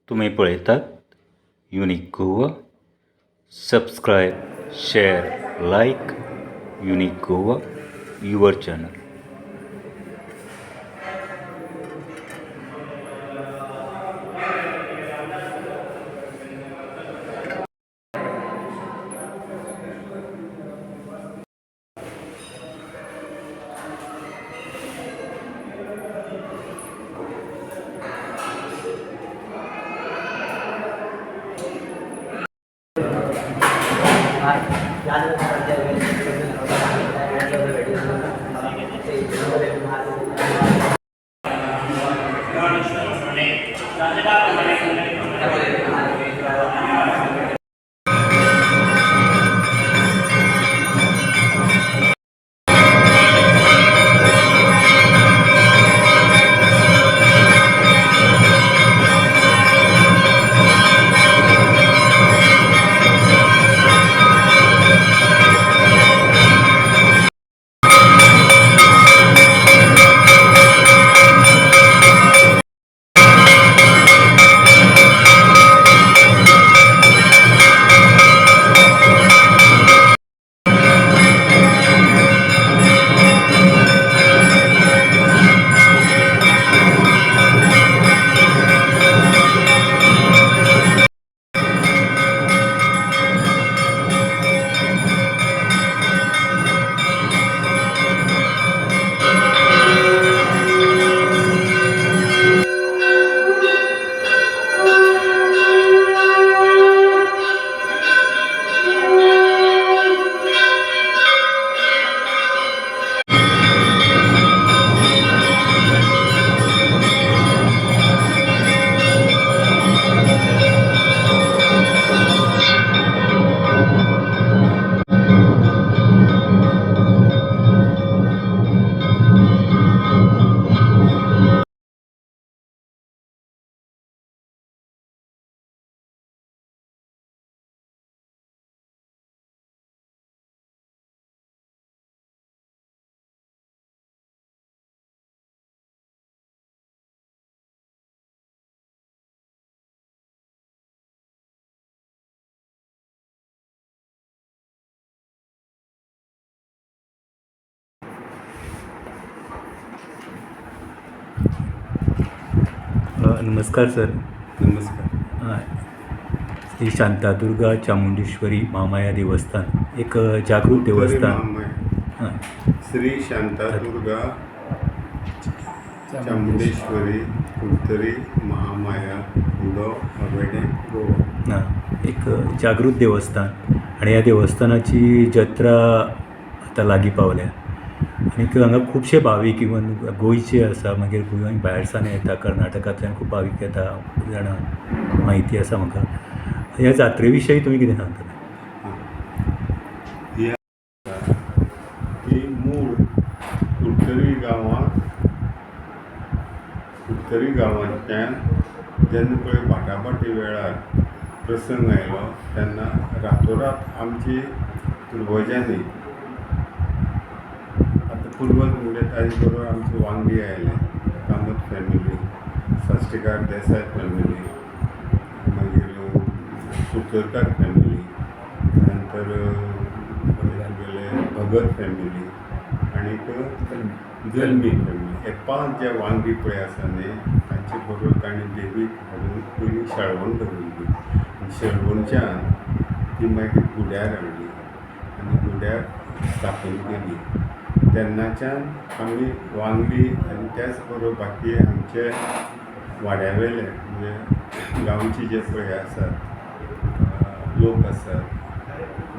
तुम्ही पळयतात unique Goa. Subscribe, share, like. Unique Goa, your channel. नमस्कार सर. नमस्कार. श्री शांतादुर्गा चामुंडेश्वरी महामाया देवस्थान एक जागृत देवस्थान. श्री शांतादुर्गा चामुंडेश्वरी कुडतरी महामाया उडो हवेडे गोवा. एक जागृत देवस्थान आणि ह्या देवस्थानाची जत्रा आता लागीं पावल्या आनी हांगा खुबशे भावीक इवन गोंयचे आसा, मागीर गोंय भायरसान येता, कर्नाटकांतल्यान खूब भावीक येता जाणां म्हायती आसा म्हाका. ह्या जात्रे विशयी तुमी कितें सांगतले? ही मूळ कुडतरी गांवांतल्यान जेन्ना पळय भाटाभाटी वेळार प्रसंग आयलो तेन्ना रातोरात आमची पुर्वजांनी, पूर्वज म्हणजे ताजे बरोबर आमचे वांगडी आयले, कामत फॅमिली, साश्टीकार देसाय फॅमिली, मागीर कुडतरकार फॅमिली, नंतर गेले भगत फॅमिली आनीक जल्मी फॅमिली. हे 5 जे वांगडी पळय आसा न्ही तांचे बरोबर ताणें देवीक हाडून पयलीं शाळवण दवरली आनी शाळवणच्यान ती मागीर गुड्यार हाडली आनी गुड्यार स्थापन केली. तेन्नाच्यान आमी वांगडी आनी त्याच बरोबर बाकी आमचे वाड्यावेले म्हणजे गांवचे जे पळय आसात लोक आसात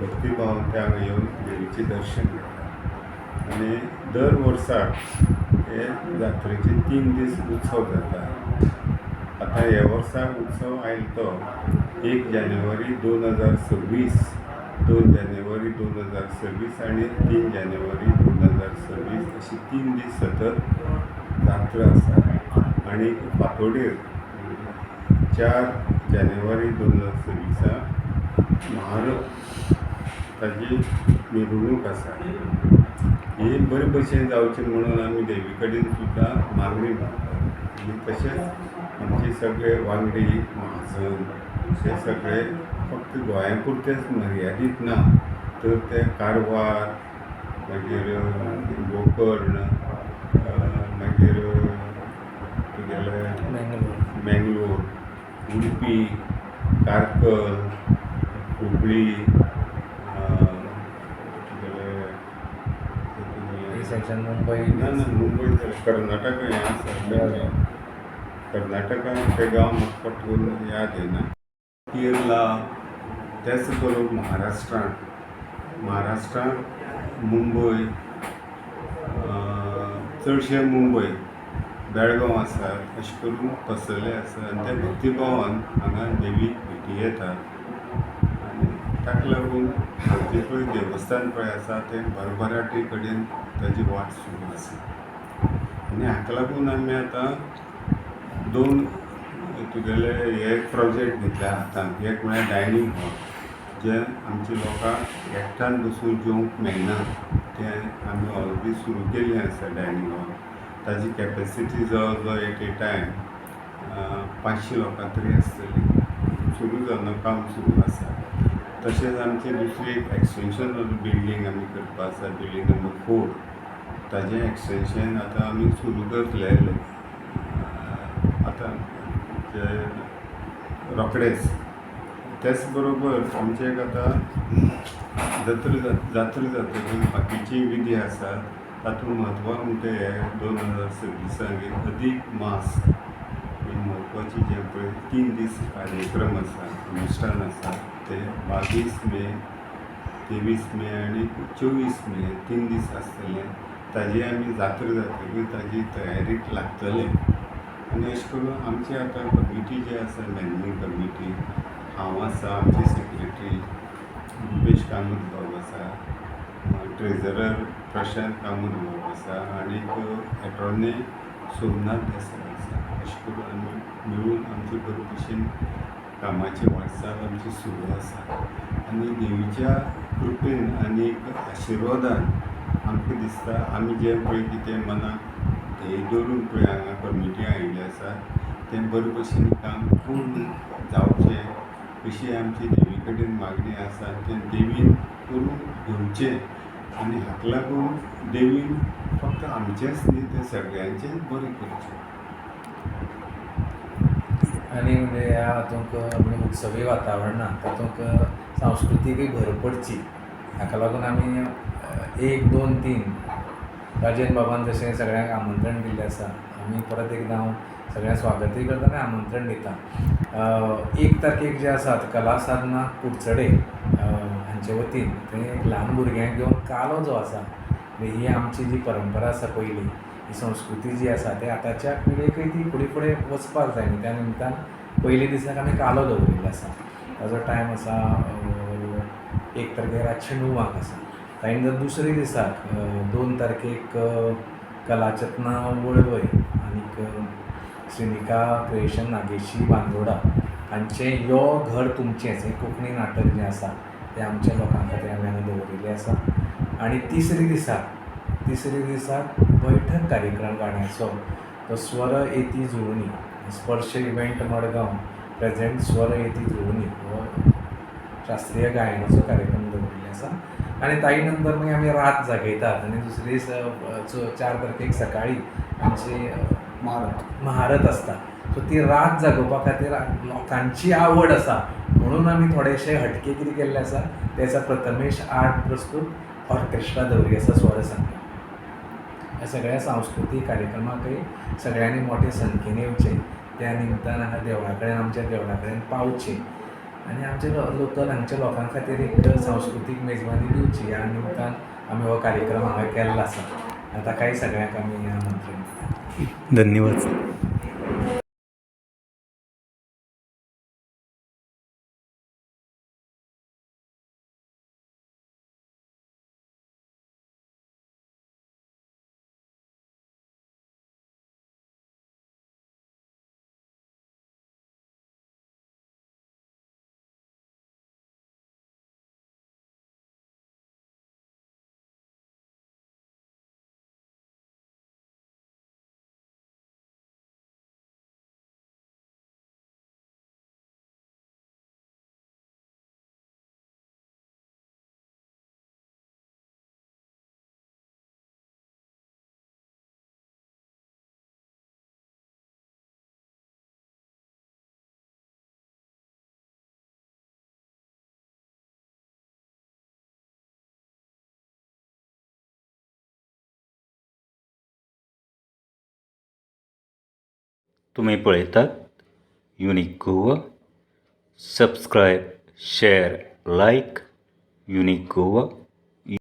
भक्तिभाव ते हांगा येवन देवीचें दर्शन घेतात. आनी दर वर्साक हे जात्रेचे 3 दीस उत्सव जाता. आतां ह्या वर्साक उत्सव आयलो तो 1 जानेवारी 2026, 2 जानेवारी 2026 आनी 3 जानेवारी 2026 अशी 3 दीस सतत जात्रा आसा. आनी फातोडेर 4 जानेवारी 2026 म्हारत ताजी मिरवणूक आसा. ही बरे भशेन जावचें म्हणून आमी देवी कडेन सुद्दां मागणी मागतात. आनी तशेंच आमचे सगळे वांगडी महाजन हे सगळे फक्त गोंयापुरतेच मर्यादीत ना, तर ते कारवार, मागीर गोकर्ण, मागीर तुगेले मेंगलोर, उडपी, कारकल, हुबळी, सेक्शन मुंबई ना मुंबई कर्नाटक हें आसा कर्नाटका ते गांव म्हाका पटकन याद येना. केरला, तेच बरोबर महाराष्ट्रांत मुंबय, चडशे मुंबय, बेळगांव आसा, अशें करून पसरले आसा आनी त्या भक्तिभावान हांगा देवीक भेटी येतात आनी ताका लागून आमचे पळय देवस्थान पळय आसा तें भरभराटे कडेन ताजी वाट सुरू आसा आनी हाका लागून आमी आतां दोन तुगेले हे प्रोजेक्ट घेतल्या हातांत. एक म्हळ्यार डायनींग हॉल, जे आमच्या लोकांक एकठांय बसून जेवंक मेळना तें आमी ऑलरेडी सुरू केल्लें आसा डायनींग हॉल. ताजी कॅपेसिटी जवळ जवळ एट ए टायम 500 लोकां तरी आसतली. सुरू जावन काम सुरू आसा. तशेंच आमची दुसरी एक एक्सटेंशन बिल्डींग आमी करपा आसा, बिल्डींग नंबर 4. ताजें एक्सटेंशन आतां आमी सुरू करतले आतां रोखडेच. त्याच बरोबर आमचे एक आतां जात्रा जातकीर बाकीची विधी आसा, तातूंत म्हत्वाक म्हणटा हे 2026 एक अदीक मास ही म्हत्वाची जे पळय 3 दीस कार्यक्रम आसा, अनुश्ठान आसा, ते 22 मे, 23 मे आनी 24 मे 3 दीस आसतले. ताजी आमी जात्रा जातकीर ताजी तयारीक लागतले आनी अशें करून आमचे आतां कमिटी जी आसा, मॅनेजींग कमिटी, हांव आसा, आमचे सेक्रेटरी रुपेश कामत भाऊ आसा, ट्रेझरर प्रशांत कामत भाऊ आसा आनीक एटॉर्नी सोमनाथ देसाय आसा. अशें करून आमी मेळून आमचे बरे भशेन कामाची वाटचाल आमची सुरू आसा आनी देवीच्या कृपेन आनीक आशिर्वादान आमकां दिसता आमी जें पळय कितें मनाक ध्येय दवरून पळय हांगा कमिटी आयिल्ली आसा तें बरे भशेन काम पूर्ण जावचें अशी आमची देवी कडेन मागणी आसा. तें देवीन करून घेवचें आनी हाका लागून देवीन फक्त आमचेंच न्ही, तें सगळ्यांचेंच बरें करचें. आनी म्हणजे ह्या हातूंक म्हणजे उत्सवी वातावरणांत तातूंत सांस्कृतीकय भर पडची, हाका लागून आमी 1, 2, 3 राजेन बाबान जशें सगळ्यांक आमंत्रण दिल्लें आसा, आमी परत एकदां हांव सगळ्यांक स्वागतय करता आनी आमंत्रण दिता. 1 तारखेक जे आसात कला साधना कुडचडे हांचे वतीन थंय एक ल्हान भुरग्यांक घेवन कालो जो आसा, ही आमची जी परंपरा आसा पयली, ही संस्कृती जी आसा ते आतांच्या पिळगेकय ती फुडें वचपाक जाय न्ही, त्या निमतान पयले दिसाक आमी कालो दवरिल्लो आसा. ताजो टायम आसा 1 तारखेक रातचे 9 आसा. तांणी जर दुसरे दिसाक 2 तारखेक कलाचेतना वळवय आनीक श्रीनिका क्रिएशन नागेशी बांदोडा हांचें यो घर तुमचेंच हें कोंकणी नाटक जें आसा तें आमच्या लोकां खातीर आमी हांगा दवरिल्लें आसा. आनी तिसरे दिसाक बैठक कार्यक्रम गाण्याचो, तो स्वर येती जुळुनी, स्पर्श इव्हेंट मडगांव प्रेझेंट स्वर येती जुळुनी हो शास्त्रीय गायनाचो कार्यक्रम दवरिल्लो आसा. आनी ताई नंतर मागीर आमी रात जागयतात आनी दुसरे दीस 4 तारखेक सकाळीं आमची महारत आसता. सो ती रात जागोवपा खातीर लोकांची आवड आसा म्हणून आमी थोडेशे हटके कितें केल्ले आसा, ते आसा प्रथमेश आर्ट प्रस्तूत ऑर्केस्ट्रा दवरिल्ली आसा स्वर संगीत. ह्या सगळ्या सांस्कृतीक कार्यक्रमाकय सगळ्यांनी मोठे संख्येन येवचें, त्या निमतान हांगा देवळा कडेन आमच्या देवळा कडेन पावचें आनी आमचे लोकल हांगच्या लोकां खातीर एक सांस्कृतीक मेजवानी दिवची ह्या निमतान आमी हो कार्यक्रम हांगा केल्लो आसा. ताकाय सगळ्यांक आमी आमंत्रण दिता. धन्यवाद. तुम्ही पळयतात unique Goa. Subscribe, share, like unique Goa.